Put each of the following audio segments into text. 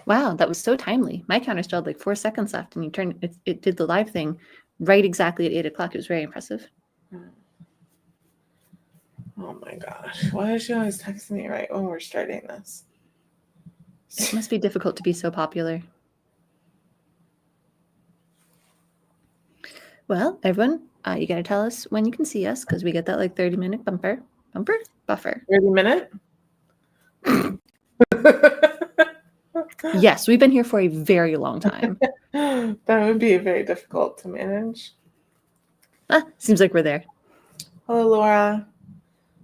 Wow, that was so timely. My counter still had like 4 seconds left, and you turned it did the live thing right exactly at 8 o'clock. It was very impressive. Oh my gosh. Why is she always texting me right when we're starting this? It must be difficult to be so popular. Well, everyone, you got to tell us when you can see us because we get that like 30-minute buffer. 30 minute? Yes, we've been here for a very long time. That would be very difficult to manage. Seems like we're there. Hello, Laura.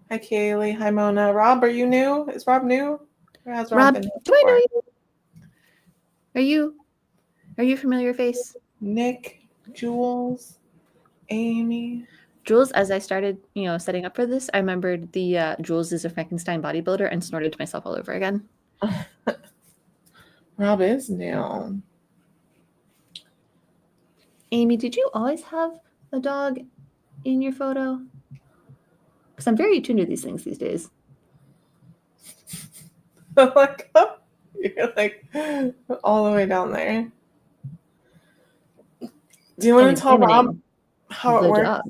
Hi, Kaylee. Hi, Mona. Rob, are you new? Is Rob new? Or has Rob, been do I know you? Are you a familiar face? Nick, Jules, Amy. Jules, as I started, setting up for this, I remembered the Jules is a Frankenstein bodybuilder and snorted to myself all over again. Rob is new. Amy, did you always have a dog in your photo? Because I'm very attuned to these things these days. Like, oh, you're like all the way down there. Do you want to tell Rob how it works?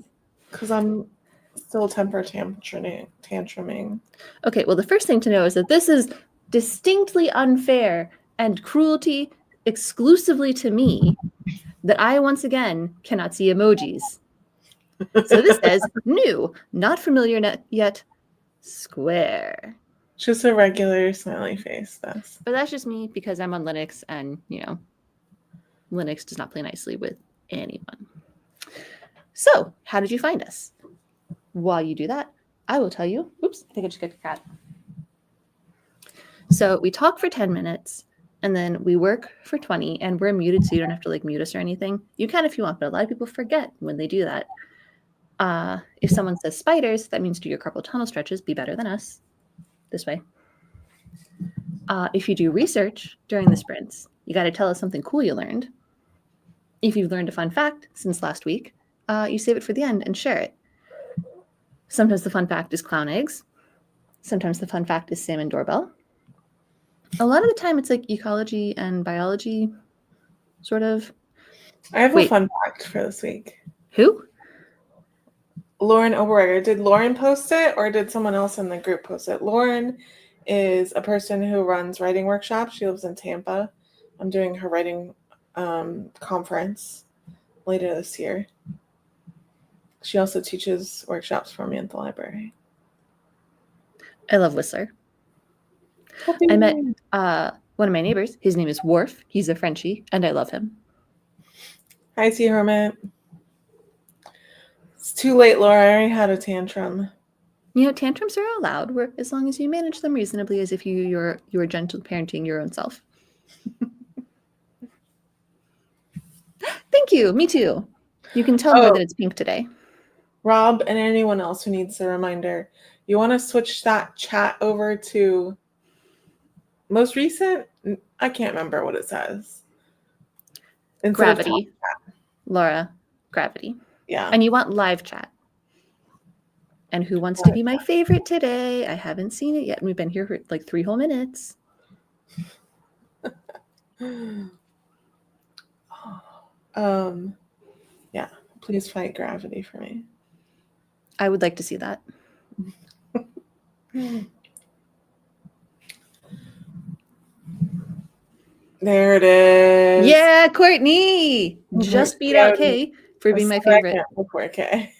Because I'm still temper tantruming. Okay, well, the first thing to know is that this is distinctly unfair and cruelty exclusively to me that I once again cannot see emojis. So this says new, not familiar yet, square. Just a regular smiley face, But that's just me because I'm on Linux and, Linux does not play nicely with anyone. So, how did you find us? While you do that, I will tell you. Oops, I think I just got a cat. So we talk for 10 minutes and then we work for 20 and we're muted so you don't have to like mute us or anything. You can if you want, but a lot of people forget when they do that. If someone says spiders, that means do your carpal tunnel stretches, be better than us. This way. If you do research during the sprints, you got to tell us something cool you learned. If you've learned a fun fact since last week, you save it for the end and share it. Sometimes the fun fact is clown eggs. Sometimes the fun fact is salmon doorbell. A lot of the time it's like ecology and biology, sort of. I have a fun fact for this week. Who? Lauren Oberreger. Did Lauren post it or did someone else in the group post it? Lauren is a person who runs writing workshops. She lives in Tampa. I'm doing her writing conference later this year. She also teaches workshops for me at the library. I love Whistler. I met one of my neighbors. His name is Worf. He's a Frenchie, and I love him. Hi, T. Hermit. It's too late, Laura. I already had a tantrum. Tantrums are allowed as long as you manage them reasonably, as if you're gentle parenting your own self. Thank you. Me too. You can tell more that it's pink today. Rob and anyone else who needs a reminder, you want to switch that chat over to most recent? I can't remember what it says. Gravity. Laura, gravity. Yeah. And you want live chat. And who wants to be my favorite today? I haven't seen it yet. And we've been here for like 3 whole minutes. Yeah. Please fight gravity for me. I would like to see that. There it is. Yeah, Courtney. Just beat out Kay for being my favorite. Before Kay.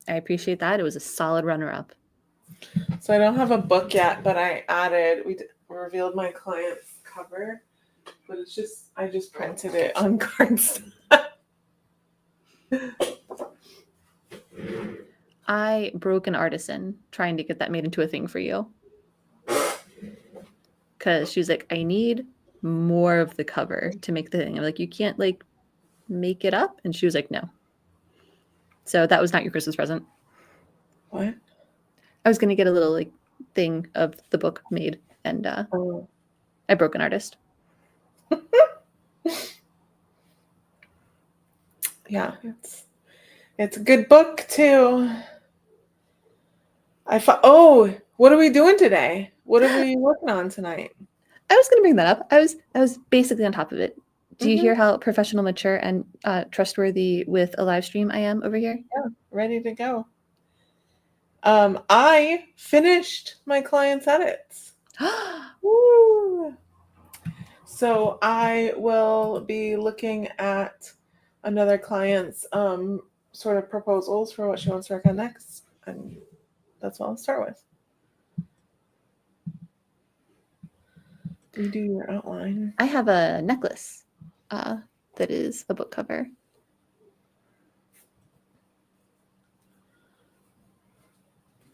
I appreciate that. It was a solid runner-up. So I don't have a book yet, but I revealed my client's cover, but I just printed it on cardstock. I broke an artisan trying to get that made into a thing for you. Because she was like, I need more of the cover to make the thing. I'm like, you can't like make it up? And she was like, no. So that was not your Christmas present. What? I was going to get a little like thing of the book made, and I broke an artist. Yeah, it's a good book too. What are we doing today? What are we working on tonight? I was going to bring that up. I was basically on top of it. Do you Mhm. hear how professional, mature, and trustworthy with a live stream I am over here? Yeah, ready to go. I finished my client's edits. Woo! So I will be looking at another client's sort of proposals for what she wants to work on next, and that's what I'll start with. You do your outline. I have a necklace that is a book cover.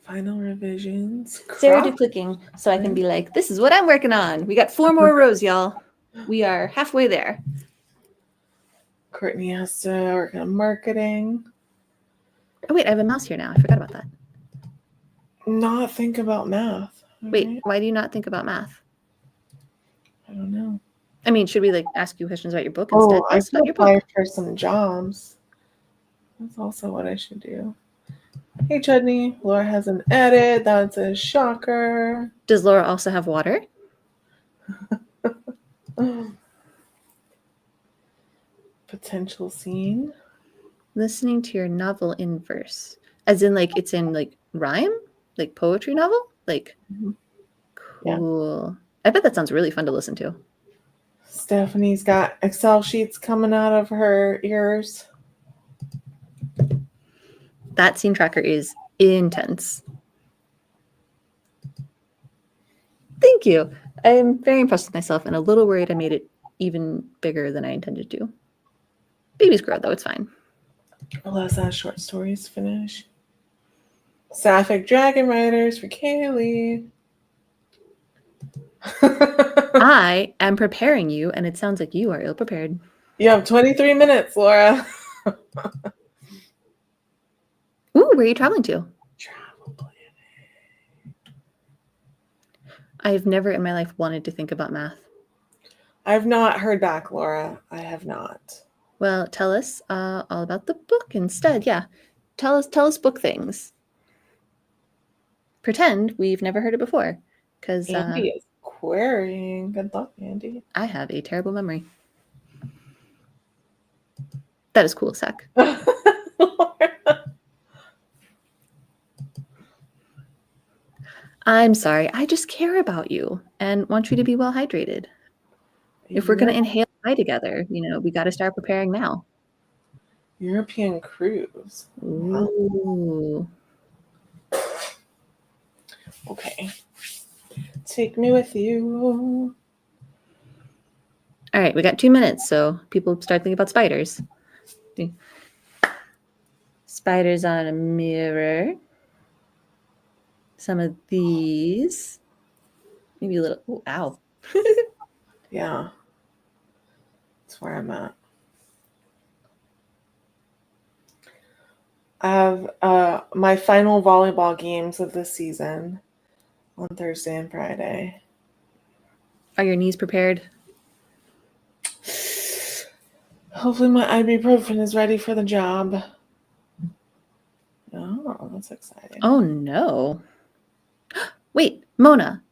Final revisions. Sarah, Crop. do clicking so I can be like, this is what I'm working on. We got 4 more rows, y'all. We are halfway there. Courtney has to work on marketing. Oh, wait, I have a mouse here now. I forgot about that. Not think about math. Wait, Right? why do you not think about math? I don't know. I mean, should we like ask you questions about your book instead? Oh, I Tell us should about your apply book. for some jobs. That's also what I should do. Hey, Chudney. Laura has an edit. That's a shocker. Does Laura also have water? Potential scene. Listening to your novel in verse. As in, like, it's in, like, rhyme? Like, poetry novel? Like, cool. Yeah. I bet that sounds really fun to listen to. Stephanie's got Excel sheets coming out of her ears. That scene tracker is intense. Thank you. I'm very impressed with myself and a little worried I made it even bigger than I intended to. Baby's grow, though. It's fine. Let's add short stories finish. Sapphic Dragon Riders for Kaylee. I am preparing you, and it sounds like you are ill-prepared. You have 23 minutes, Laura. Ooh, where are you traveling to? Travel planning. I've never in my life wanted to think about math. I've not heard back, Laura. I have not. Well, tell us all about the book instead. Yeah, tell us book things. Pretend we've never heard it before, because Andy is querying. Good luck, Andy. I have a terrible memory. That is cool, Sec. I'm sorry. I just care about you and want you to be well hydrated. If we're going to inhale high together, we got to start preparing now. European cruise. Ooh. Okay. Take me with you. All right, we got 2 minutes, so people start thinking about spiders. Spiders on a mirror. Some of these. Maybe a little. Oh, ow. Yeah. That's where I'm at. I have my final volleyball games of the season on Thursday and Friday. Are your knees prepared? Hopefully my ibuprofen is ready for the job. Oh, that's exciting. Oh, no. Wait, Mona.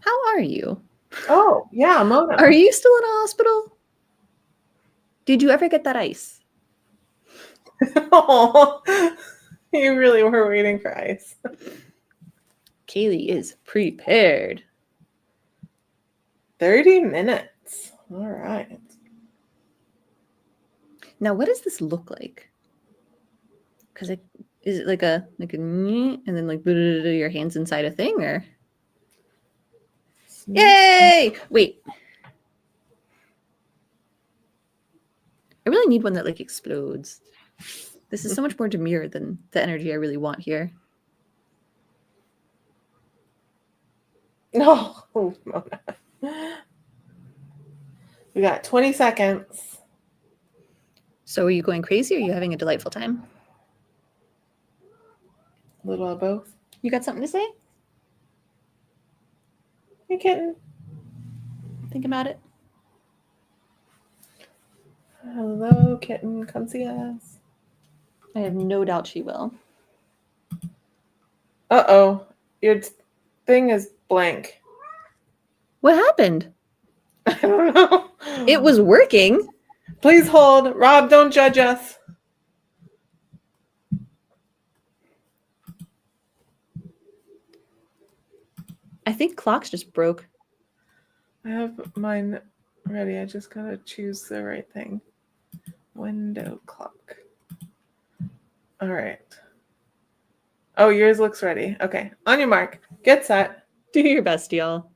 How are you? Oh, yeah, Mona. Are you still in a hospital? Did you ever get that ice? Oh, you really were waiting for ice. Kaylee is prepared. 30 minutes. All right. Now, what does this look like? Because is it like a and then like your hands inside a thing, or? Yay! Wait. I really need one that like explodes. This is so much more demure than the energy I really want here. No, Mona. We got 20 seconds. So are you going crazy or are you having a delightful time? A little of both. You got something to say? Hey, kitten. Think about it. Hello, kitten. Come see us. I have no doubt she will. Uh-oh. thing is blank. What happened? I don't know. It was working. Please hold. Rob, don't judge us. I think clocks just broke. I have mine ready. I just gotta choose the right thing. Window clock. All right. Oh, yours looks ready. Okay. On your mark. Get set. Do your best, y'all.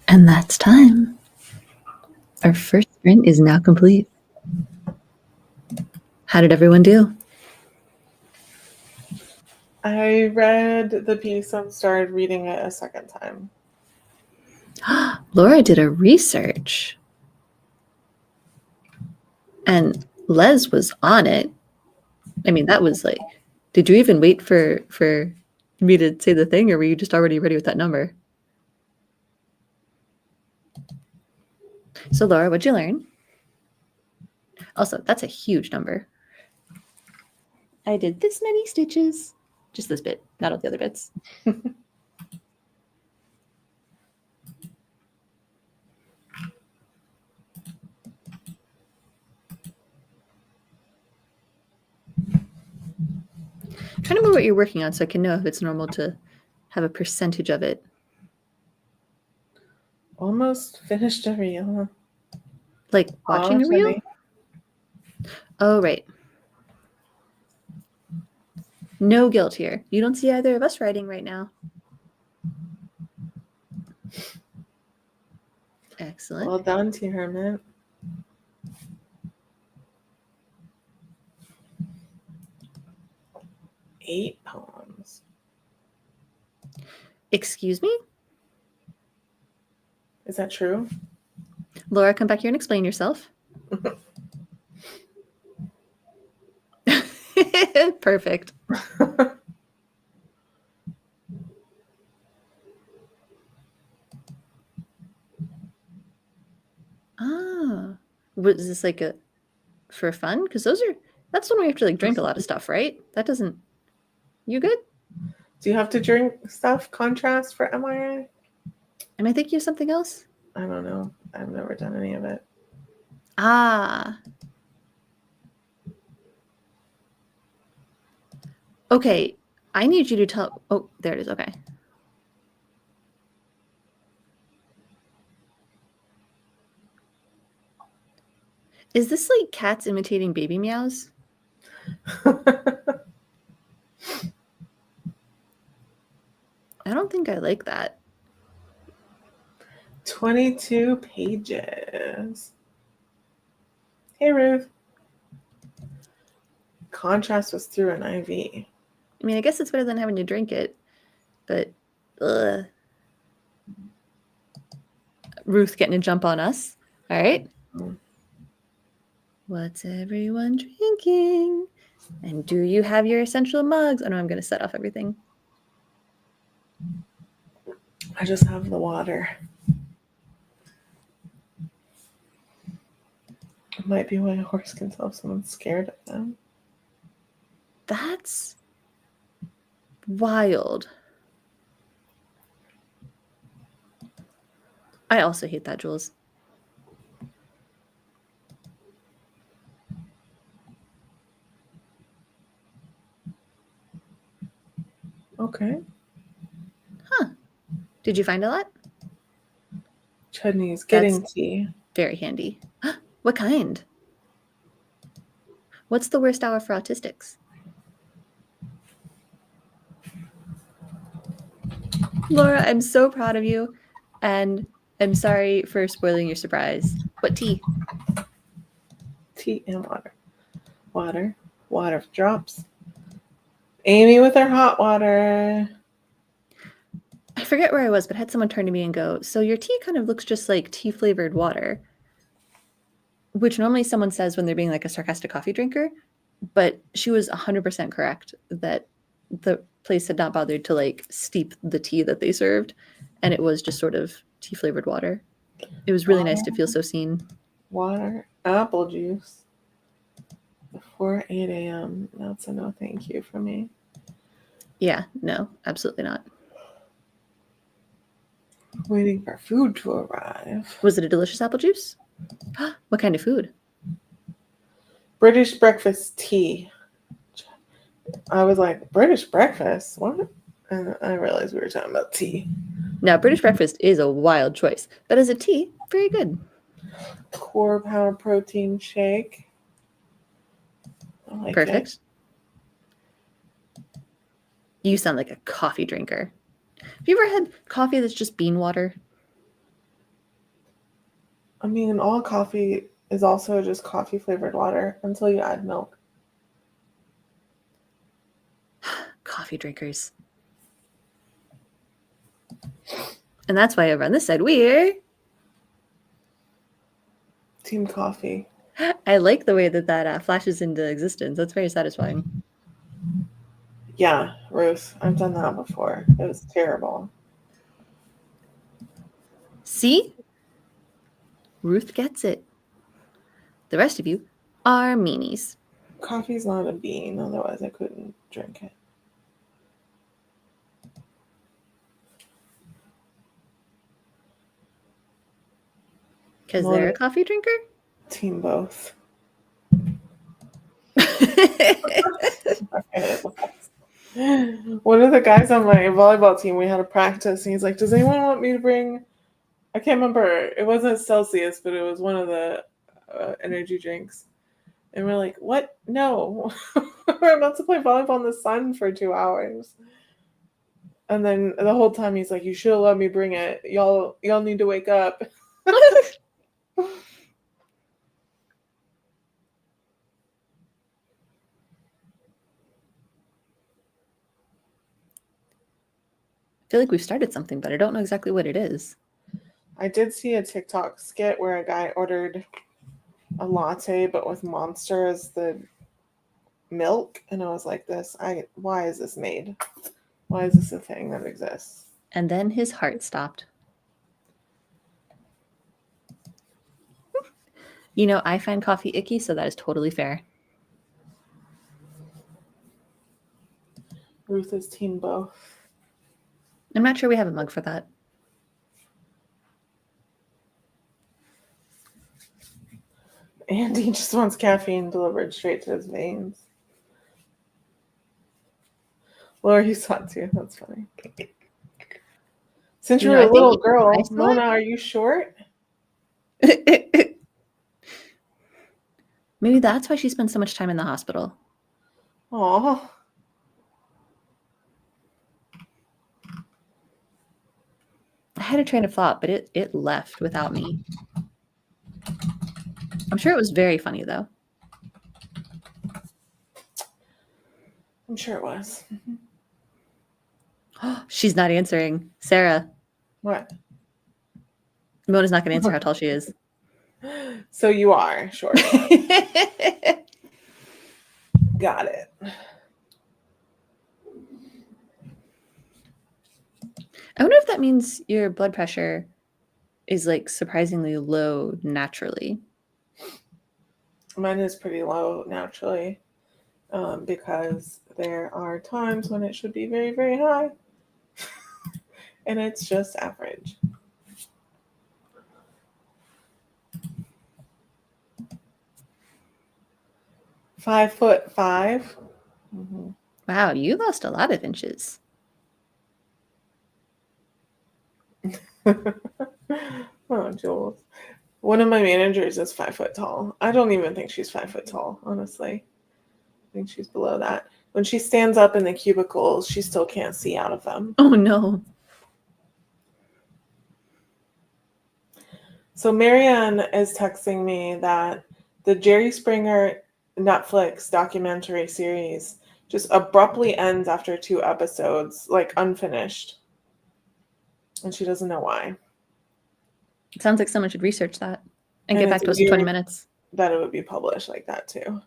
And that's time. Our first sprint is now complete. How did everyone do? I read the piece and started reading it a second time. Laura did a research. And Les was on it. I mean, that was like, did you even wait for me to say the thing, or were you just already ready with that number? So Laura, what'd you learn? Also, that's a huge number. I did this many stitches. Just this bit, not all the other bits. Trying to remember what you're working on so I can know if it's normal to have a percentage of it. – Almost finished a reel. Like watching a reel? Oh, right. No guilt here. You don't see either of us writing right now. Excellent. Well done, T. Hermit. Eight poems. Excuse me? Is that true? Laura, come back here and explain yourself. Perfect. Ah, was this like a for fun? Because that's when we have to like drink a lot of stuff, right? That doesn't. You good? Do you have to drink stuff contrast for MIA? Am I thinking of something else? I don't know. I've never done any of it. Ah. Okay, I need you to tell. Oh, there it is. Okay. Is this like cats imitating baby meows? I don't think I like that. 22 pages. Hey, Ruth. Contrast was through an IV. I mean, I guess it's better than having to drink it, but ugh. Ruth getting a jump on us. All right. What's everyone drinking? And do you have your essential mugs? Oh no, I'm going to set off everything. I just have the water. It might be why a horse can tell if someone's scared of them. That's wild. I also hate that, Jules. Okay. Huh. Did you find a lot? Chudney's getting tea. Very handy. What kind? What's the worst hour for autistics? Laura, I'm so proud of you, and I'm sorry for spoiling your surprise. What tea? Tea and water. Water. Water drops. Amy with her hot water. I forget where I was, but I had someone turn to me and go, so your tea kind of looks just like tea-flavored water, which normally someone says when they're being like a sarcastic coffee drinker, but she was 100% correct that the place had not bothered to like steep the tea that they served, and it was just sort of tea-flavored water. It was really nice to feel so seen. Water. Apple juice. Before 8 a.m. That's a no thank you for me. Yeah, no, absolutely not. Waiting for food to arrive. Was it a delicious apple juice? What kind of food? British breakfast tea. I was like, British breakfast? What? And I realized we were talking about tea. Now, British breakfast is a wild choice, but as a tea, very good. Core power protein shake. I like Perfect. it. You sound like a coffee drinker. Have you ever had coffee that's just bean water? I mean, all coffee is also just coffee flavored water until you add milk. Coffee drinkers. And that's why over on this side, we're Team coffee. I like the way that flashes into existence. That's very satisfying. Yeah, Ruth, I've done that before. It was terrible. See? Ruth gets it. The rest of you are meanies. Coffee's not a bean, otherwise I couldn't drink it. Because they're a coffee drinker? Team both. One of the guys on my volleyball team, we had a practice, and he's like, "Does anyone want me to bring?" I can't remember. It wasn't Celsius, but it was one of the energy drinks. And we're like, "What? No, we're about to play volleyball in the sun for 2 hours." And then the whole time he's like, "You should have let me bring it. Y'all need to wake up." I feel like we've started something, but I don't know exactly what it is. I did see a TikTok skit where a guy ordered a latte, but with Monster as the milk, and I was like, why is this made? Why is this a thing that exists? And then his heart stopped. You know, I find coffee icky, so that is totally fair. Ruth is team both. I'm not sure we have a mug for that. Andy just wants caffeine delivered straight to his veins. Laura, you saw it too. That's funny. Since you're a little girl, Mona, are you short? Maybe that's why she spends so much time in the hospital. Aw. I had a train of thought, but it left without me. I'm sure it was very funny, though. I'm sure it was. She's not answering. Sarah. What? Mona's not going to answer how tall she is. So you are short. Got it. I wonder if that means your blood pressure is like surprisingly low naturally. Mine is pretty low naturally, because there are times when it should be very, very high. And it's just average. (5'5". Mm-hmm. Wow, you lost a lot of inches. Oh, Jules. One of my managers is 5 foot tall. I don't even think she's 5 foot tall, honestly. I think she's below that. When she stands up in the cubicles, she still can't see out of them. Oh, no. So Marianne is texting me that the Jerry Springer Netflix documentary series just abruptly ends after 2 episodes, like unfinished. And she doesn't know why. It sounds like someone should research that and get back to us in 20 minutes. That it would be published like that too.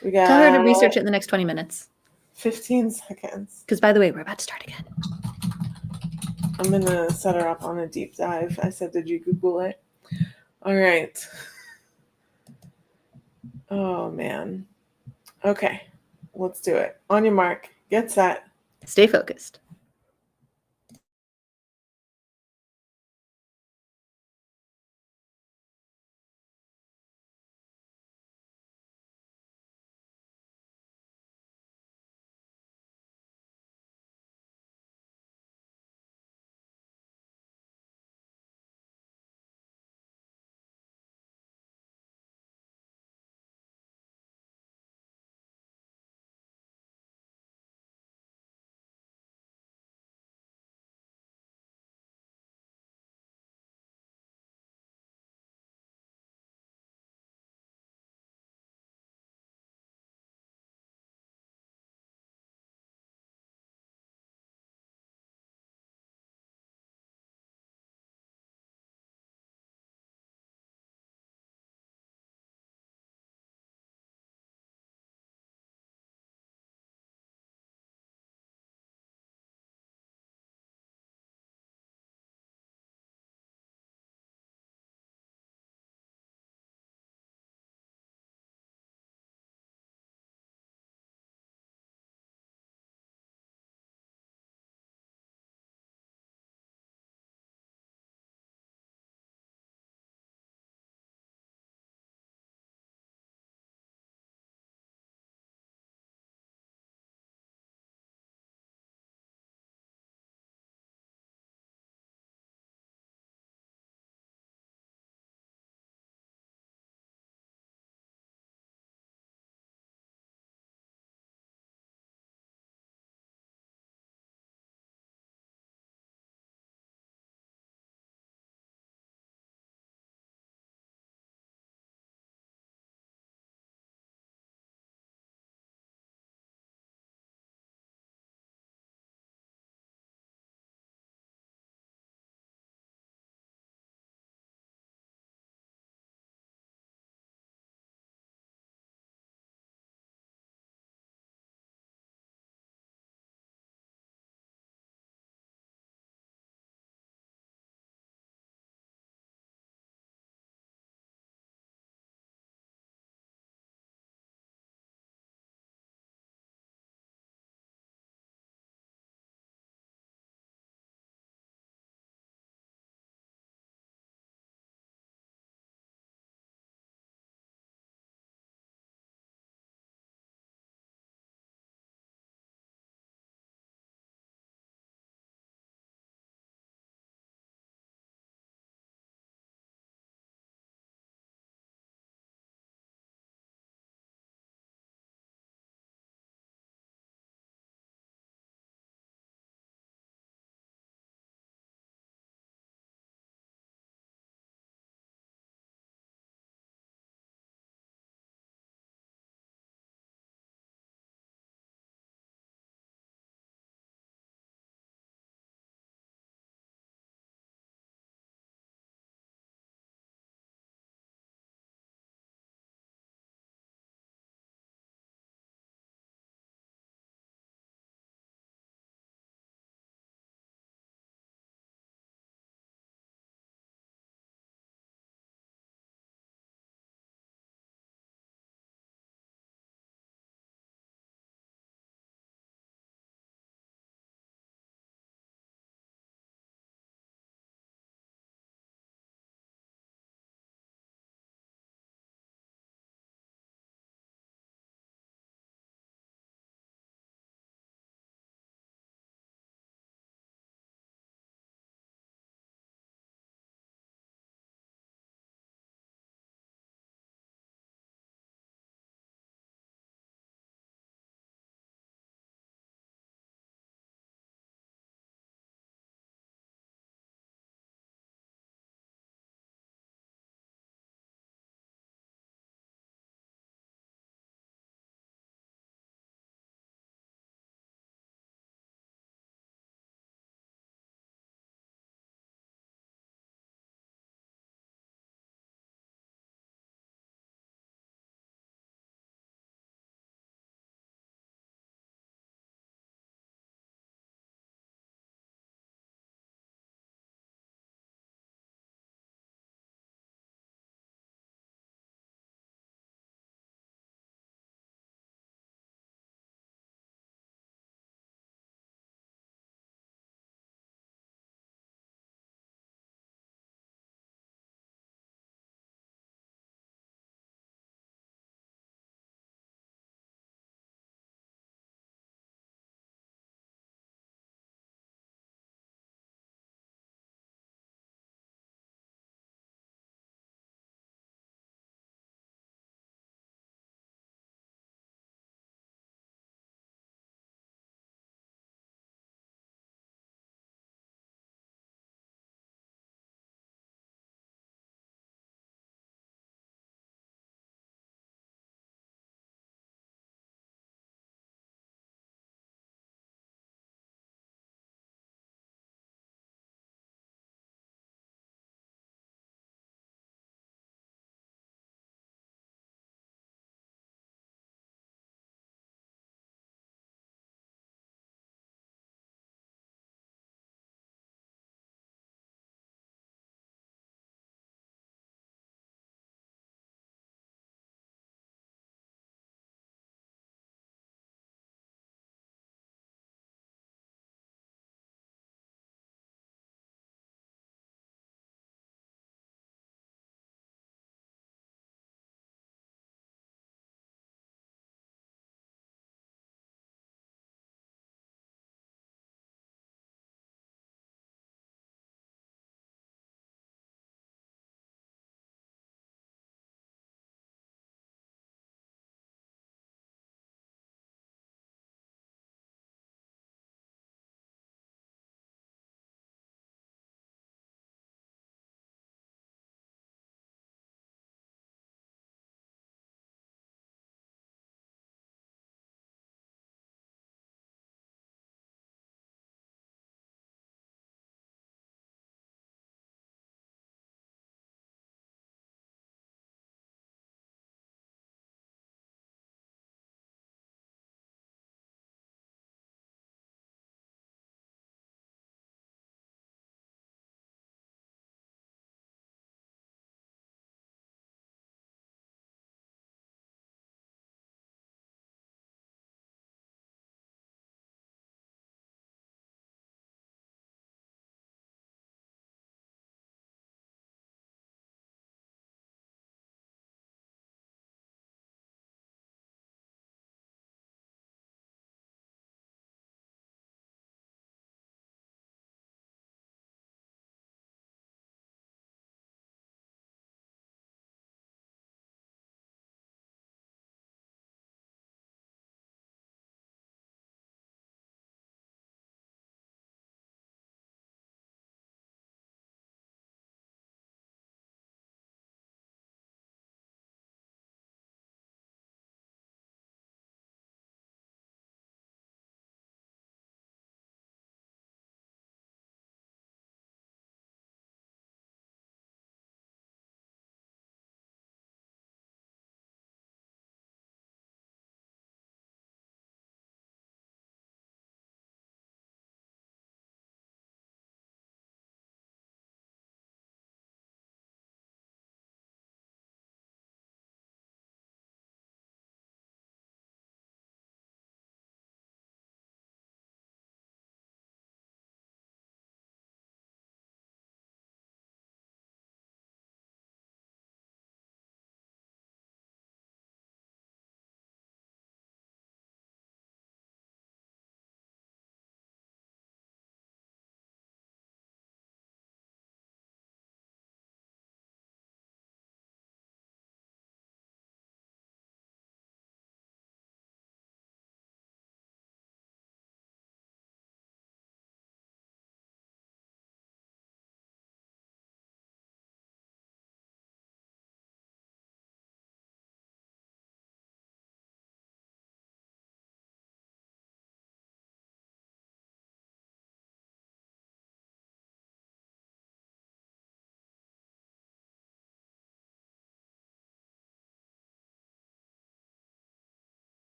Tell her to research it in the next 20 minutes. 15 seconds. Because, by the way, we're about to start again. I'm going to set her up on a deep dive. I said, did you Google it? All right. Oh, man. Okay. Let's do it. On your mark. Get set. Stay focused.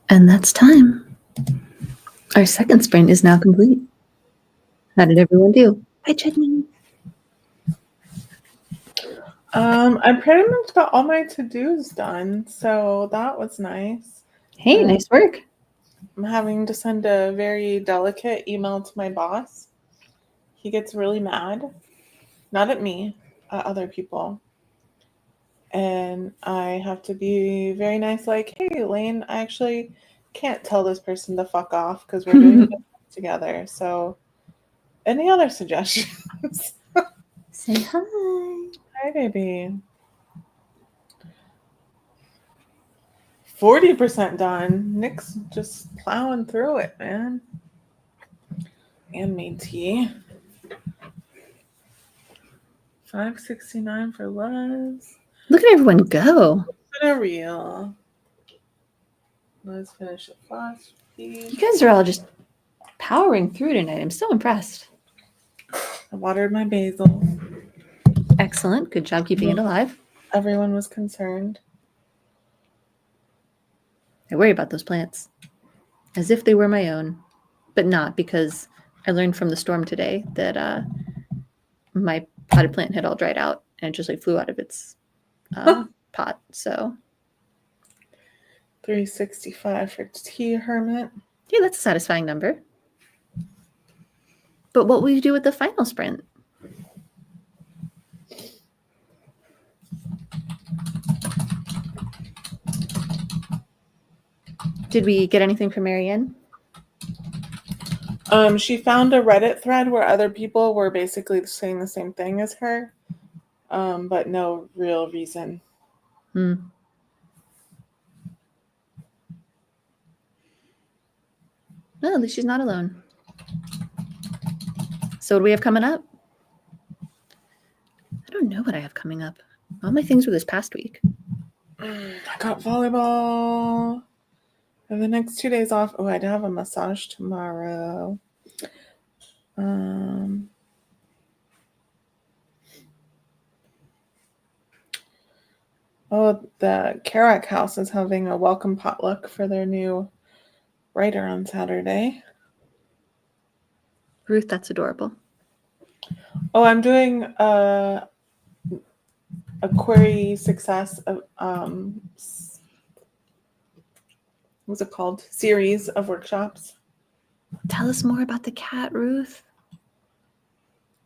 And that's time. Our second sprint is now complete. How did everyone do? Hi, Jenny. I pretty much got all my to-dos done, so that was nice. Hey, nice work. I'm having to send a very delicate email to my boss. He gets really mad, not at me, at other people. And I have to be very nice, like, hey, Lane, I actually can't tell this person to fuck off because we're doing this together. So, any other suggestions? Say hi. Hi, baby. 40% done. Nick's just plowing through it, man. And made tea. 569 for Les. Look at everyone go. For a real. Let's finish the flash. You guys are all just powering through tonight. I'm so impressed. I watered my basil. Excellent. Good job keeping it alive. Everyone was concerned. I worry about those plants as if they were my own, but not, because I learned from the storm today that my potted plant had all dried out and it just like flew out of its pot. So 365 for tea hermit. yeah, that's a satisfying number. But what will you do with the final sprint? Did we get anything from Marianne? She found a Reddit thread where other people were basically saying the same thing as her, but no real reason. Well, at least she's not alone. So what do we have coming up? I don't know what I have coming up. All my things were this past week. I got volleyball. And the next 2 days off. Oh, I do have a massage tomorrow. The Kerouac House is having a welcome potluck for their new writer on Saturday. Ruth, that's adorable. Oh, I'm doing a query success what's it called? Series of workshops. Tell us more about the cat, Ruth.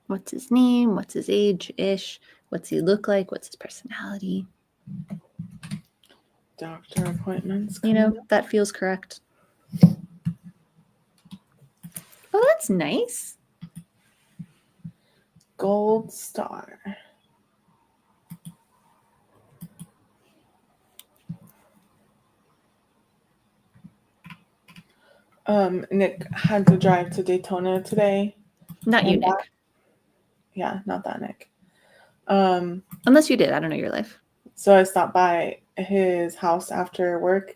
What's his name? What's his age-ish? What's he look like? What's his personality? Doctor appointments. You know, that feels correct. Oh, that's nice. Gold star. Nick had to drive to Daytona today. Not you, Nick. Yeah, not that Nick. Unless you did. I don't know your life. So I stopped by his house after work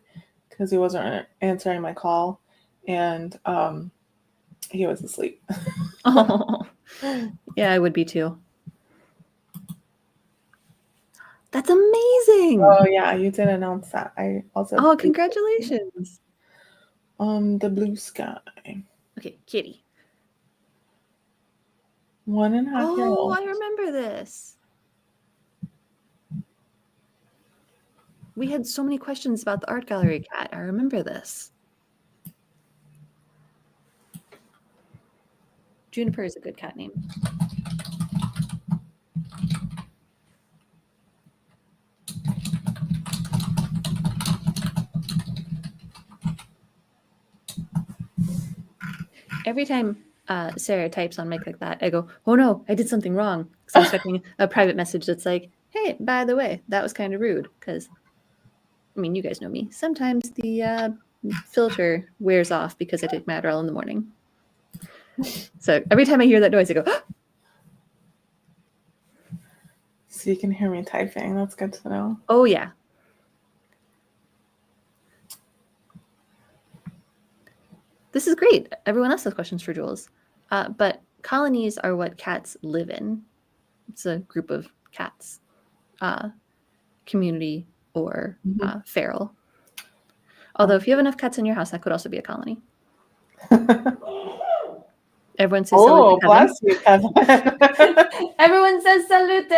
because he wasn't answering my call, and he was asleep. Oh, yeah, I would be too. That's amazing. Oh yeah, you did announce that. I also. Oh, congratulations. The blue sky. Okay, kitty. 1.5 year old. Oh, I remember this. We had so many questions about the art gallery cat. I remember this. Juniper is a good cat name. Every time Sarah types on mic like that, I go, oh no, I did something wrong. Because I'm expecting a private message that's like, hey, by the way, that was kind of rude. Because, I mean, you guys know me. Sometimes the filter wears off because I take my Adderall in the morning. So every time I hear that noise, I go, oh! So you can hear me typing. That's good to know. Oh, yeah. This is great. Everyone else has questions for Jules. But colonies are what cats live in. It's a group of cats, community or feral. Although if you have enough cats in your house, that could also be a colony. Everyone says Oh, salute to Kevin. bless you, Kevin. Everyone says salute.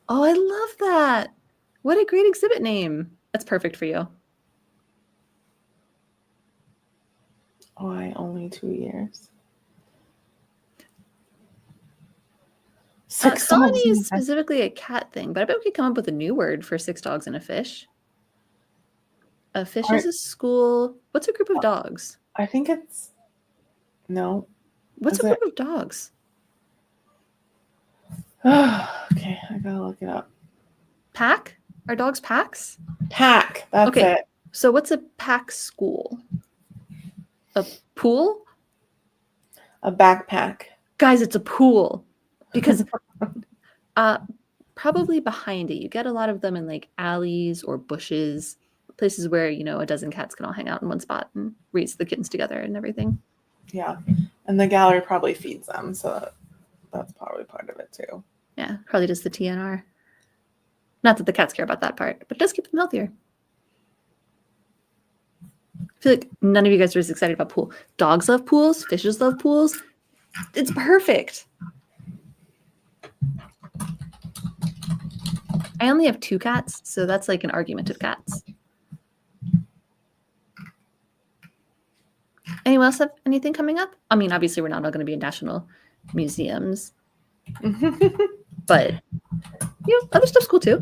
Oh, I love that. What a great exhibit name. That's perfect for you. Why only 2 years? Six Colony dogs is and a fish. specifically a cat thing, but I bet we could come up with a new word for 6 dogs and a fish. A fish is a school. What's a group of dogs? I think it's no. What's a group of dogs? Okay, I gotta look it up. Pack? Are dogs packs? Pack. That's it. So what's a pack school? A pool? A backpack. Guys, it's a pool. Because probably behind it, you get a lot of them in like alleys or bushes, places where, you know, a dozen cats can all hang out in one spot and raise the kittens together and everything. Yeah. And the gallery probably feeds them, so that's probably part of it too. Yeah, probably does the TNR. Not that the cats care about that part, but it does keep them healthier. I feel like none of you guys are as excited about pool. Dogs love pools. Fishes love pools. It's perfect. I only have 2 cats, so that's like an argument of cats. Anyone else have anything coming up? I mean, obviously, we're not all going to be in national museums. But, you know, other stuff's cool too.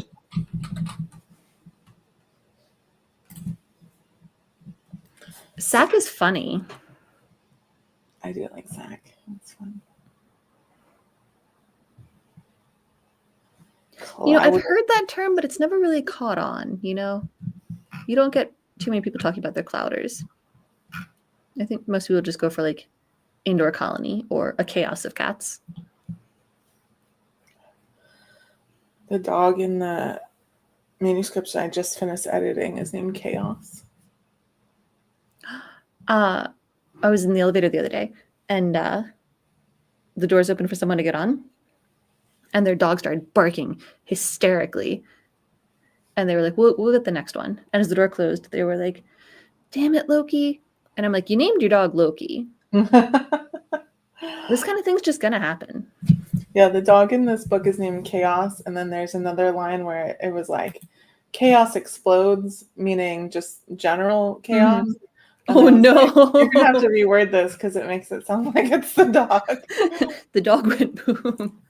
SAC is funny. I do like SAC. It's fun. You know, I've heard that term, but it's never really caught on, you know? You don't get too many people talking about their clouders. I think most people just go for like indoor colony or a chaos of cats. The dog in the manuscripts I just finished editing is named Chaos. I was in the elevator the other day, and the doors opened for someone to get on, and their dog started barking hysterically. And they were like, we'll get the next one. And as the door closed, they were like, damn it, Loki. And I'm like, you named your dog Loki. This kind of thing's just going to happen. Yeah, the dog in this book is named Chaos. And then there's another line where it was like, chaos explodes, meaning just general chaos. Mm-hmm. Oh, no. Like, you're going to have to reword this because it makes it sound like it's the dog. The dog went boom.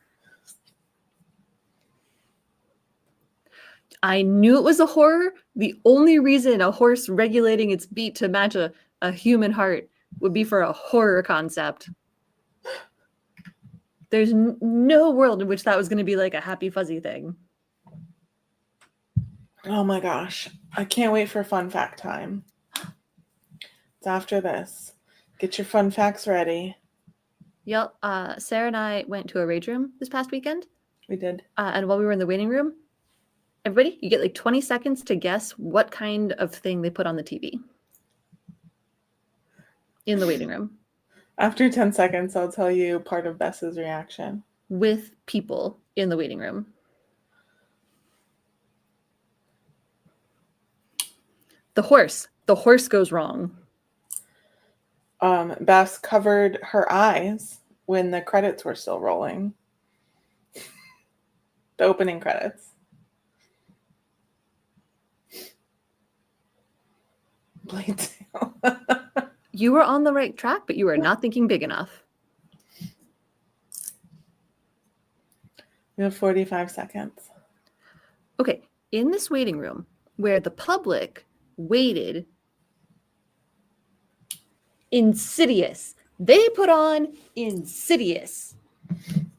I knew it was a horror. The only reason a horse regulating its beat to match a human heart would be for a horror concept. There's no world in which that was going to be like a happy, fuzzy thing. Oh my gosh. I can't wait for fun fact time. It's after this. Get your fun facts ready. Yep. Sarah and I went to a rage room this past weekend. We did. And while we were in the waiting room, everybody, you get like 20 seconds to guess what kind of thing they put on the TV in the waiting room. After 10 seconds, I'll tell you part of Bess's reaction. With people in the waiting room. The horse. The horse goes wrong. Bess covered her eyes when the credits were still rolling. The opening credits. Blade tail. You were on the right track, but you were not thinking big enough. You have 45 seconds. Okay, in this waiting room where the public waited, Insidious. They put on Insidious.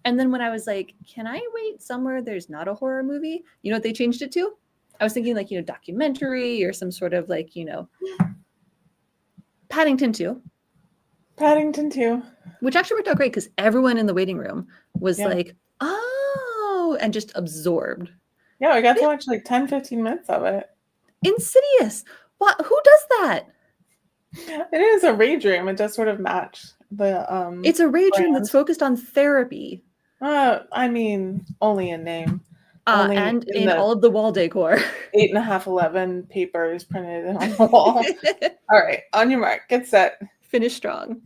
And then when I was like, can I wait somewhere there's not a horror movie? You know what they changed it to? I was thinking like, you know, documentary or some sort of like, you know, Paddington 2. Paddington 2. Which actually worked out great because everyone in the waiting room was like, oh, and just absorbed. Yeah, we got to watch like 10, 15 minutes of it. Insidious. What? Who does that? It is a rage room. It does sort of match the It's a rage room that's focused on therapy. I mean, only in name. Only And in in the all of the wall decor. 8.5, 11 papers printed on the wall. All right, on your mark, get set. Finish strong.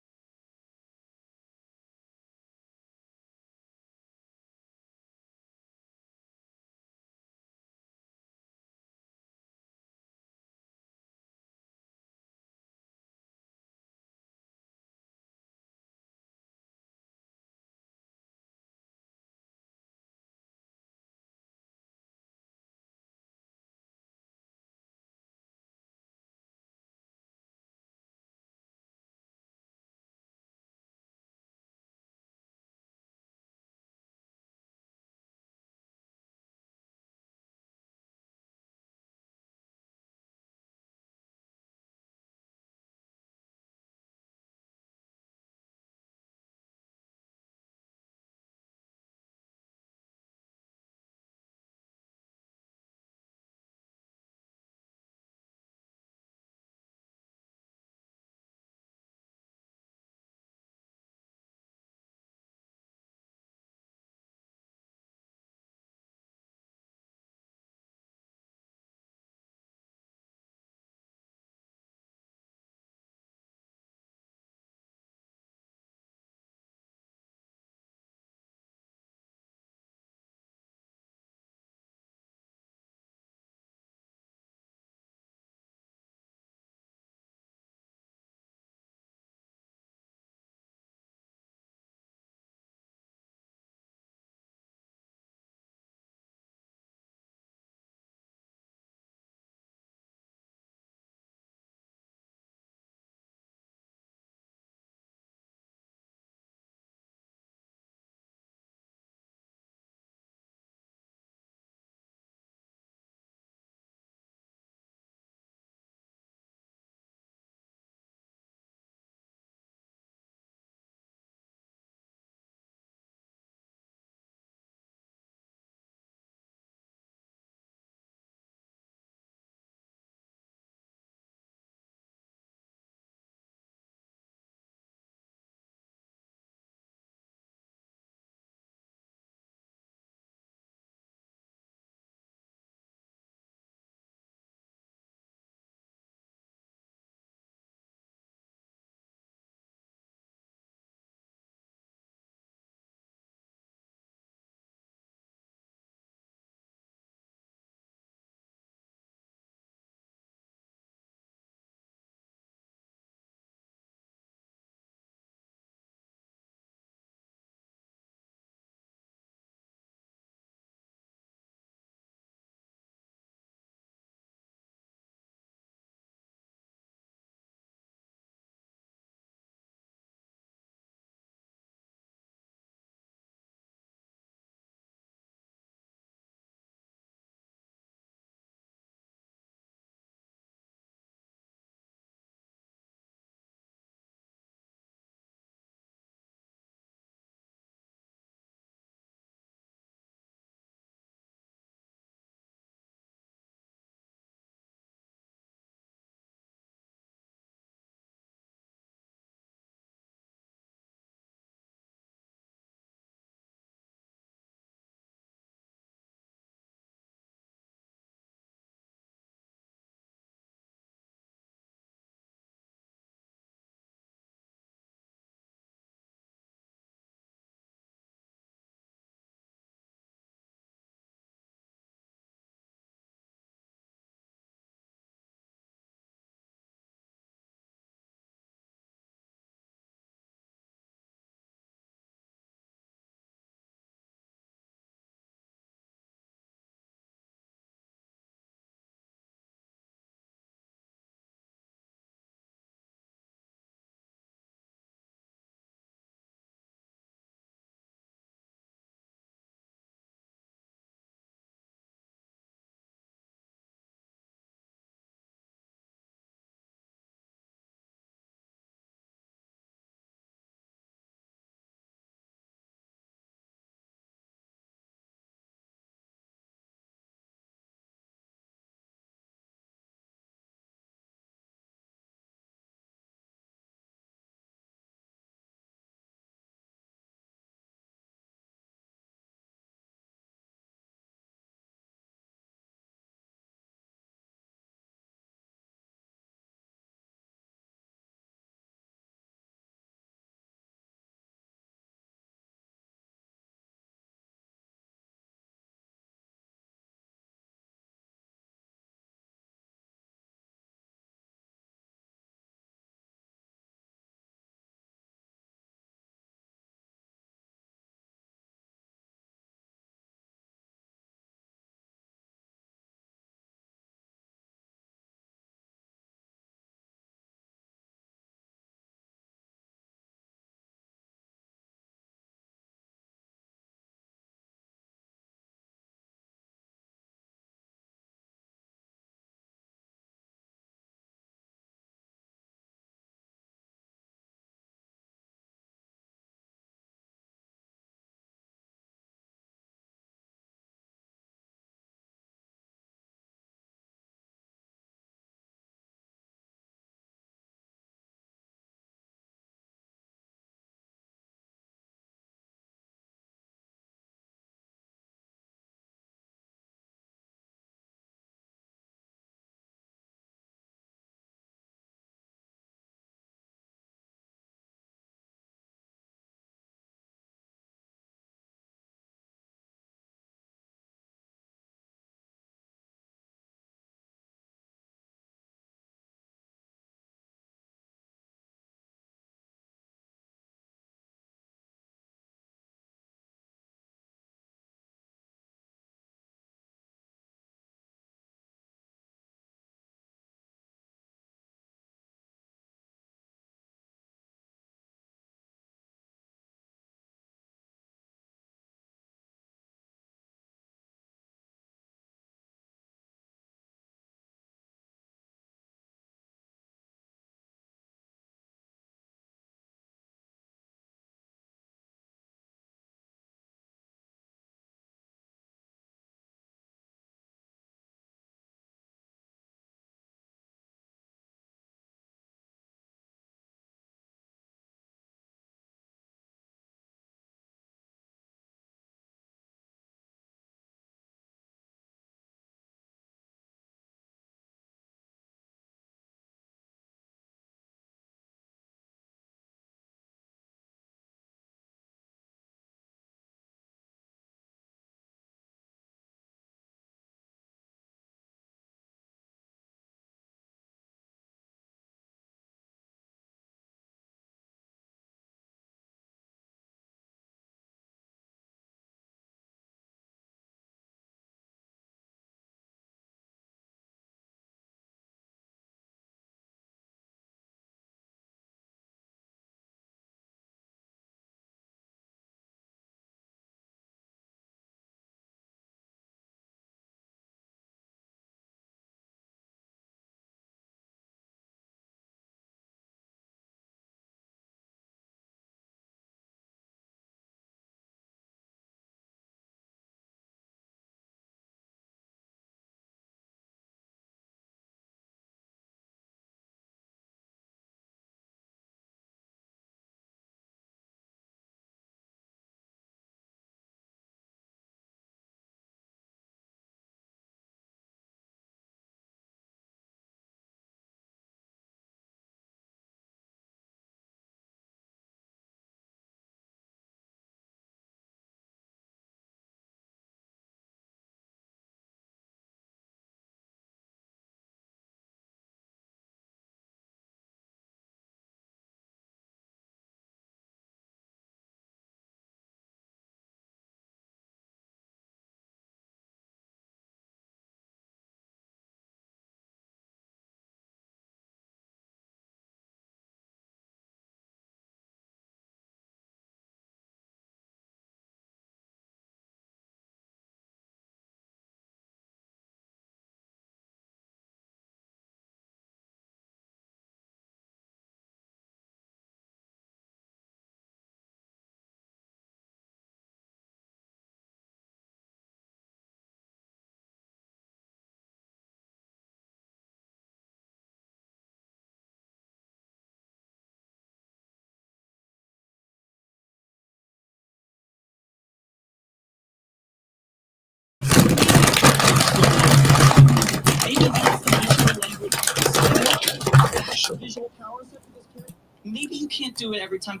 Maybe you can't do it every time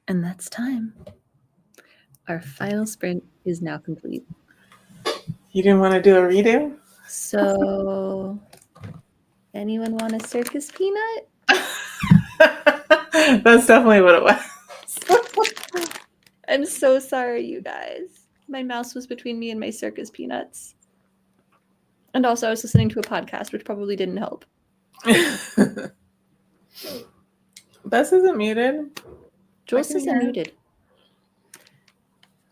And that's time. Our final sprint is now complete. You didn't want to do a redo? So, anyone want a circus peanut? That's definitely what it was. I'm so sorry, you guys. My mouse was between me and my circus peanuts. And also, I was listening to a podcast, which probably didn't help. Bess isn't muted. Jules I can says I'm hear. muted.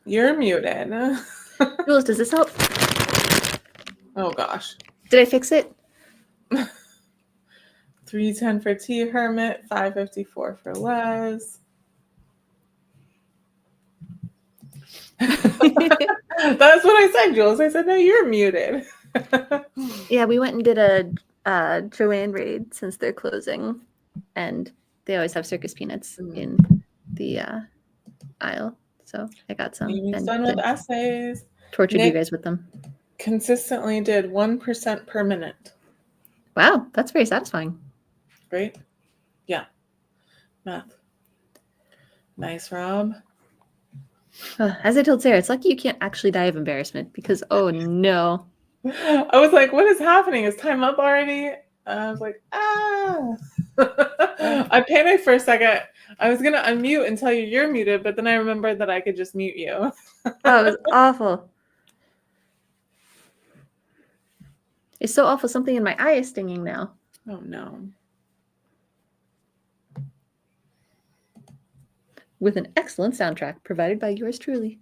You're muted. Jules, does this help? Oh gosh. Did I fix it? 310 for T Hermit, 554 for Les. That's what I said, Jules. I said, no, you're muted. Yeah, we went and did a Joanne raid since they're closing, and they always have circus peanuts in the aisle. So I got some. Amy's and done with essays. tortured Nick you guys with them. consistently did 1% per minute. Wow, that's very satisfying. Right? Yeah. Math. Nice, Rob. As I told Sarah, it's lucky you can't actually die of embarrassment because, oh no. I was like, what is happening? Is time up already? I was like, I panicked for a second. I was going to unmute and tell you you're muted, but then I remembered that I could just mute you. Oh, it was awful. It's so awful. Something in my eye is stinging now. Oh, no. With an excellent soundtrack provided by yours truly.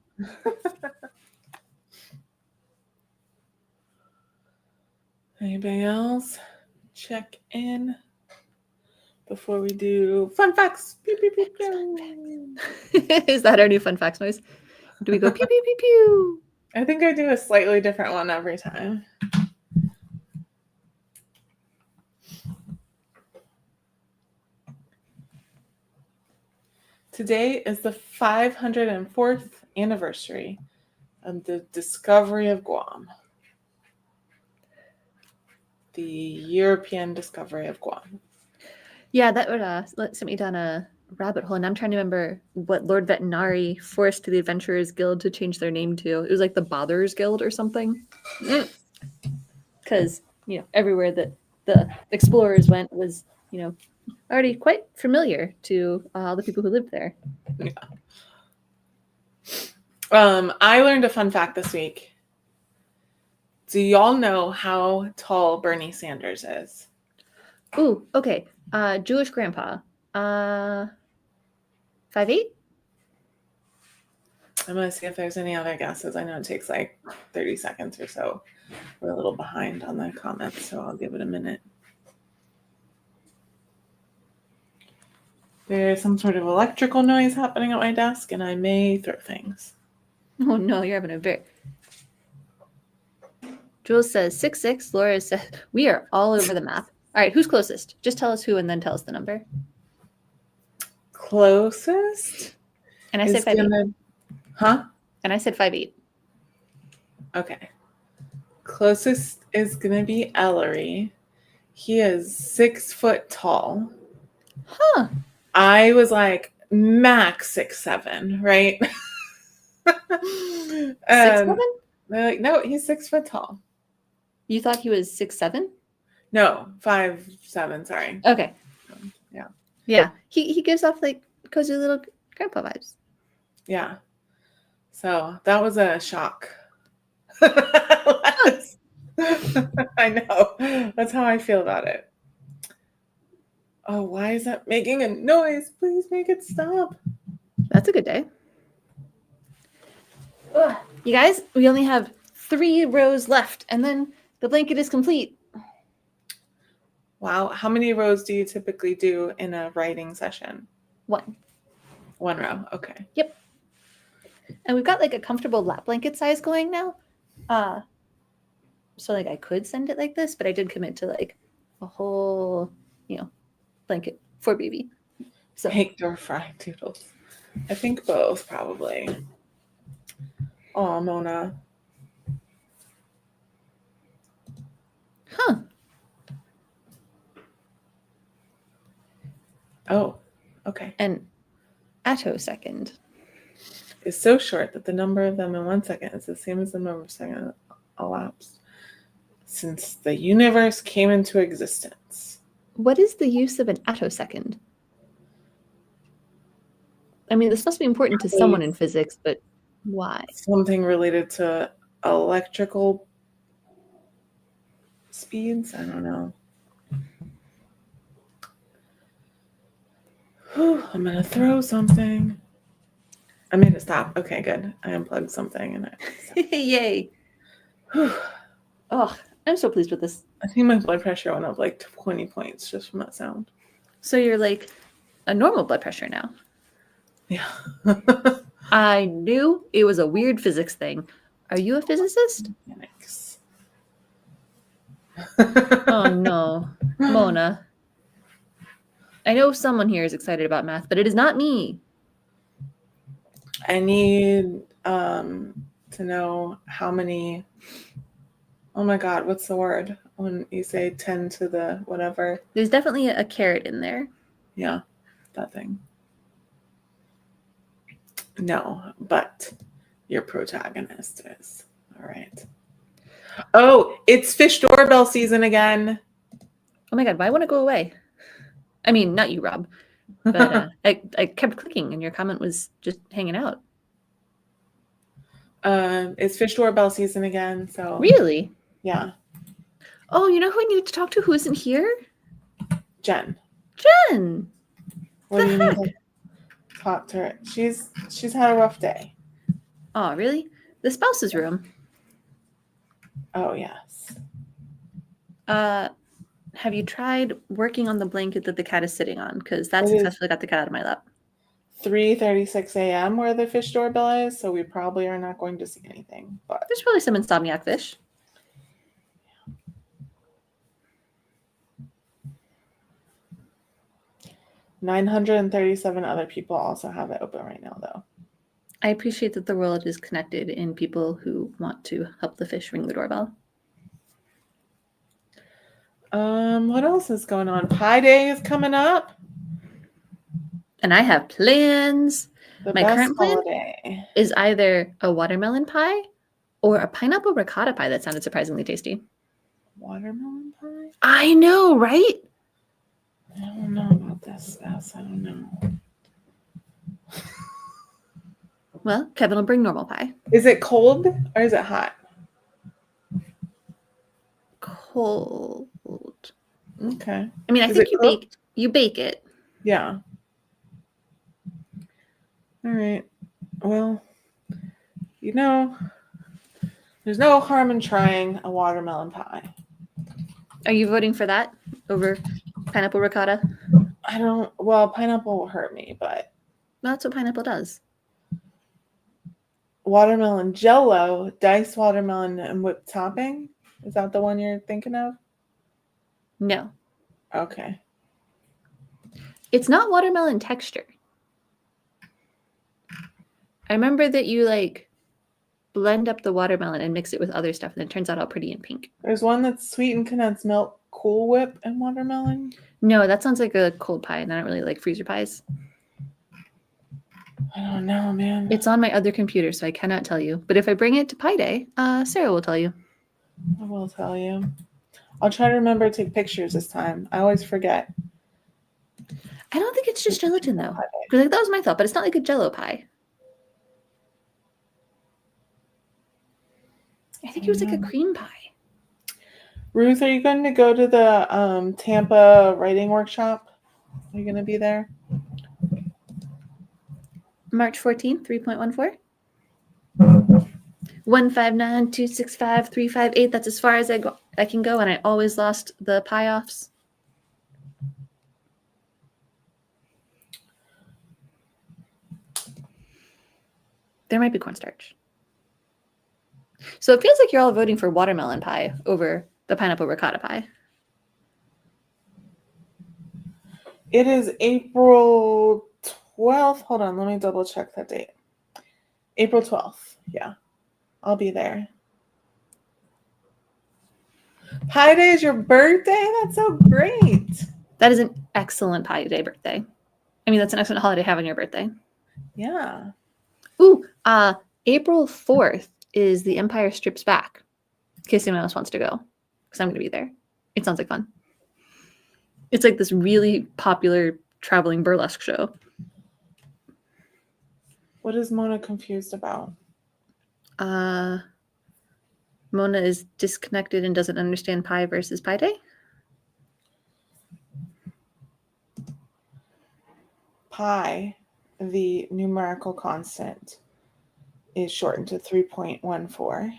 Anybody else? Check in before we do fun facts. Pew, pew, pew, pew. Is that our new fun facts noise? Do we go pew, pew, pew, pew? I think I do a slightly different one every time. Today is the 504th anniversary of the discovery of Guam. The European discovery of Guam. Yeah, that would sent me down a rabbit hole, and I'm trying to remember what Lord Vetinari forced the Adventurers Guild to change their name to. It was like the Botherers Guild or something. Because, everywhere that the explorers went was, already quite familiar to all the people who lived there. Yeah. I learned a fun fact this week. Do y'all know how tall Bernie Sanders is? Ooh, okay. Jewish grandpa. 5'8"? I'm going to see if there's any other guesses. I know it takes like 30 seconds or so. We're a little behind on the comments, so I'll give it a minute. There's some sort of electrical noise happening at my desk, and I may throw things. Oh no, you're having a very... Jules says 6'6". Laura says we are all over the map. All right, who's closest? Just tell us who and then tell us the number. Closest? And I said 5'8". Huh? And I said 5'8". Okay. Closest is going to be Ellery. He is 6 foot tall. Huh. I was like max 6'7", right? 6'7"? They're like, no, he's 6 foot tall. You thought he was 6'7"? No, 5'7", sorry. Okay. Yeah. Yeah. He gives off like cozy little grandpa vibes. Yeah. So that was a shock. I know. That's how I feel about it. Oh, why is that making a noise? Please make it stop. That's a good day. Ugh. You guys, we only have 3 rows left, and then the blanket is complete. Wow. How many rows do you typically do in a writing session? 1. 1 row. Okay. Yep. And we've got like a comfortable lap blanket size going now. So like I could send it like this, but I did commit to like a whole, blanket for baby. So Baked or fried doodles? I think both, probably. Oh, Mona. Huh. Oh, okay. And attosecond is so short that the number of them in 1 second is the same as the number of seconds elapsed since the universe came into existence. What is the use of an attosecond? I mean, this must be important to someone in physics, but why? Something related to electrical speeds? I don't know. Whew, I'm going to throw something. I made it stop. Okay, good. I unplugged something and Yay. Oh, I'm so pleased with this. I think my blood pressure went up like 20 points just from that sound. So you're like a normal blood pressure now. Yeah. I knew it was a weird physics thing. Are you a physicist? Yikes. Oh no, Mona. I know someone here is excited about math, but it is not me. I need to know how many. Oh my God, what's the word when you say 10 to the whatever? There's definitely a caret in there. Yeah, that thing. No, but your protagonist is. All right. Oh, it's fish doorbell season again. Oh my God, why won't it go away? I mean, not you, Rob. But I kept clicking and your comment was just hanging out. It's fish doorbell season again. So Really? Yeah. Oh, you know who I need to talk to who isn't here? Jen. Jen. What do you need to talk to her? She's had a rough day. Oh, really? The spouse's room. Oh yes. Have you tried working on the blanket that the cat is sitting on? Because that It successfully got the cat out of my lap. 3:36 a.m. where the fish doorbell is, so we probably are not going to see anything. But There's probably some insomniac fish. – 937 other people also have it open right now, though. I appreciate that the world is connected in people who want to help the fish ring the doorbell. What else is going on? Pie Day is coming up. And I have plans. My current plan holiday is either a watermelon pie or a pineapple ricotta pie that sounded surprisingly tasty. Watermelon pie? I know, right? I don't know about this, Bess. I don't know. Well, Kevin will bring normal pie. Is it cold or is it hot? Cold. Okay. I mean, I Is think it you bake it. Yeah. All right. Well, there's no harm in trying a watermelon pie. Are you voting for that over pineapple ricotta? Pineapple will hurt me, but Well, that's what pineapple does. watermelon jello, diced watermelon and whipped topping. Is that the one you're thinking of? No. Okay. It's not watermelon texture. I remember that you blend up the watermelon and mix it with other stuff, and it turns out all pretty and pink. There's one that's sweet and condensed milk, Cool Whip, and watermelon. No, that sounds like a cold pie, and I don't really like freezer pies. I don't know, man. It's on my other computer, so I cannot tell you. But if I bring it to Pie Day, Sarah will tell you. I will tell you. I'll try to remember to take pictures this time. I always forget. I don't think it's just gelatin, though. Because that was my thought, but it's not like a Jell-O pie. I think it was like a cream pie. Ruth, are you going to go to the Tampa writing workshop? Are you going to be there? March 14th, 3.14. 159-265-358. That's as far as I can go, and I always lost the pie offs. There might be cornstarch. So it feels like you're all voting for watermelon pie over the pineapple ricotta pie. It is April 12th. Hold on, let me double check that date. April 12th. Yeah, I'll be there. Pie Day is your birthday? That's so great. That is an excellent Pie Day birthday. I mean, that's an excellent holiday to have on your birthday. Yeah. Ooh, April 4th is The Empire Strips Back, in case anyone else wants to go, because I'm going to be there. It sounds like fun. It's like this really popular traveling burlesque show. What is Mona confused about? Mona is disconnected and doesn't understand pi versus pi day. Pi, the numerical constant, is shortened to 3.14.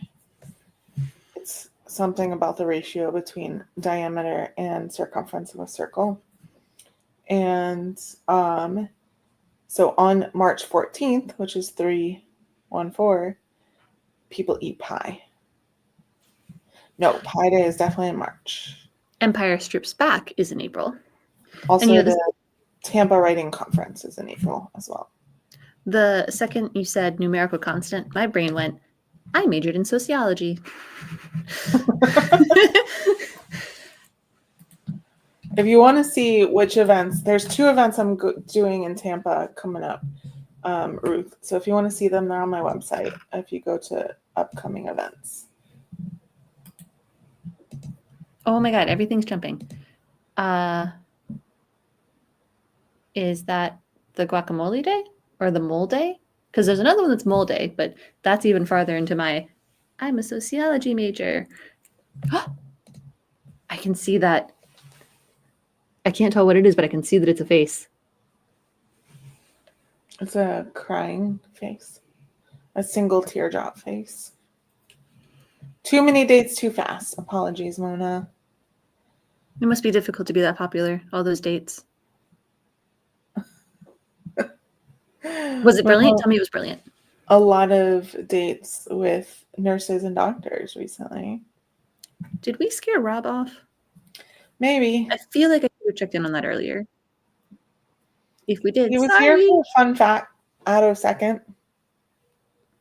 It's something about the ratio between diameter and circumference of a circle. And so on March 14th, which is 314, people eat pie. No, Pi Day is definitely in March. Empire Strips Back is in April. Also, And, the Tampa Writing Conference is in April as well. The second you said numerical constant, my brain went, I majored in sociology. If you want to see which events, there's 2 events I'm doing in Tampa coming up, Ruth. So if you want to see them, they're on my website. If you go to upcoming events. Oh my God, everything's jumping. Is that the guacamole day or the mole day? Because there's another one that's mole day, but that's even farther into my, I'm a sociology major. I can see that. I can't tell what it is, but I can see that it's a face. It's a crying face. A single teardrop face. Too many dates too fast. Apologies, Mona. It must be difficult to be that popular, all those dates. Was it brilliant? Tell me it was brilliant. A lot of dates with nurses and doctors recently. Did we scare Rob off? Maybe. I feel like I should have checked in on that earlier. If we did, He was sorry. here for a fun fact out of second.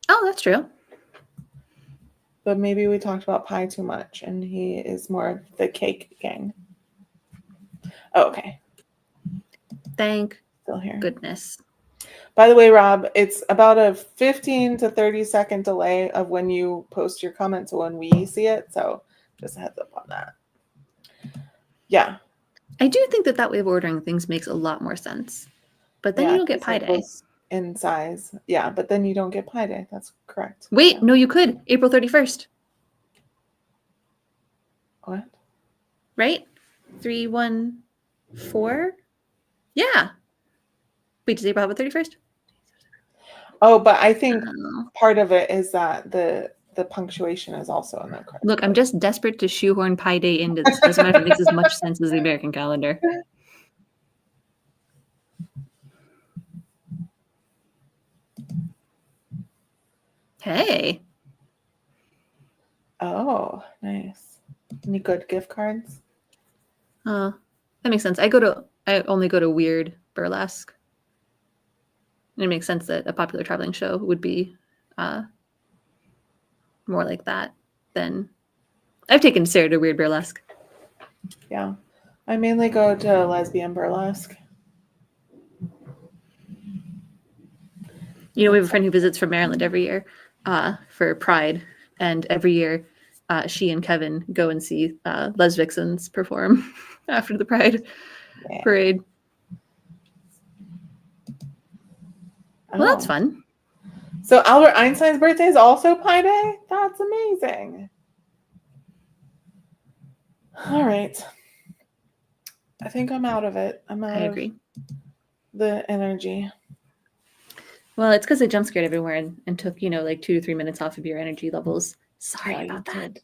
Oh, that's true. But maybe we talked about pie too much, and he is more of the cake gang. Oh, okay. Thank Still here. goodness. By the way, Rob, it's about a 15 to 30 second delay of when you post your comment to when we see it. So just a heads up on that. Yeah. I do think that way of ordering things makes a lot more sense. But then you don't get Pi Day. In size. Yeah, but then you don't get Pi Day. That's correct. Wait, yeah. No, you could. April 31st. What? Right? 314? Yeah. Wait, does April have a 31st? Oh, but I think part of it is that the punctuation is also in the correct. Look, I'm just desperate to shoehorn Pi Day into this. Doesn't matter if it makes as much sense as the American calendar. Hey. Oh, nice. Any good gift cards? That makes sense. I only go to weird burlesque. And it makes sense that a popular traveling show would be more like that than I've taken Sarah to weird burlesque. Yeah. I mainly go to lesbian burlesque. You know, we have a friend who visits from Maryland every year for Pride. And every year she and Kevin go and see Les Vixens perform after the Pride parade. Well, that's fun. So Albert Einstein's birthday is also Pi Day? That's amazing. All right. I think I'm out of it. I agree. The energy. Well, it's because I jump scared everywhere and took, like 2 to 3 minutes off of your energy levels. Sorry about that.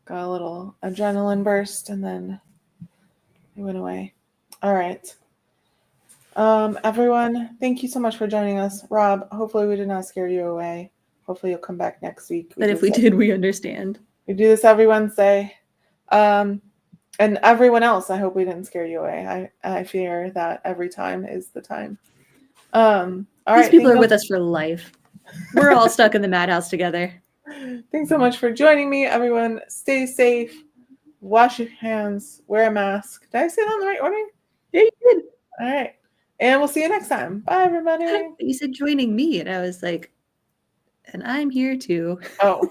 Got a little adrenaline burst and then it went away. All right. Everyone, thank you so much for joining us. Rob, hopefully we did not scare you away. Hopefully you'll come back next week. But if we did, we understand. We do this every Wednesday. And everyone else, I hope we didn't scare you away. I fear that every time is the time. All right. These people are with us for life. We're all stuck in the madhouse together. Thanks so much for joining me, everyone. Stay safe. Wash your hands. Wear a mask. Did I say that in the right order? Yeah, you did. All right. And we'll see you next time. Bye, everybody. You said joining me, and I was like, and I'm here too. Oh.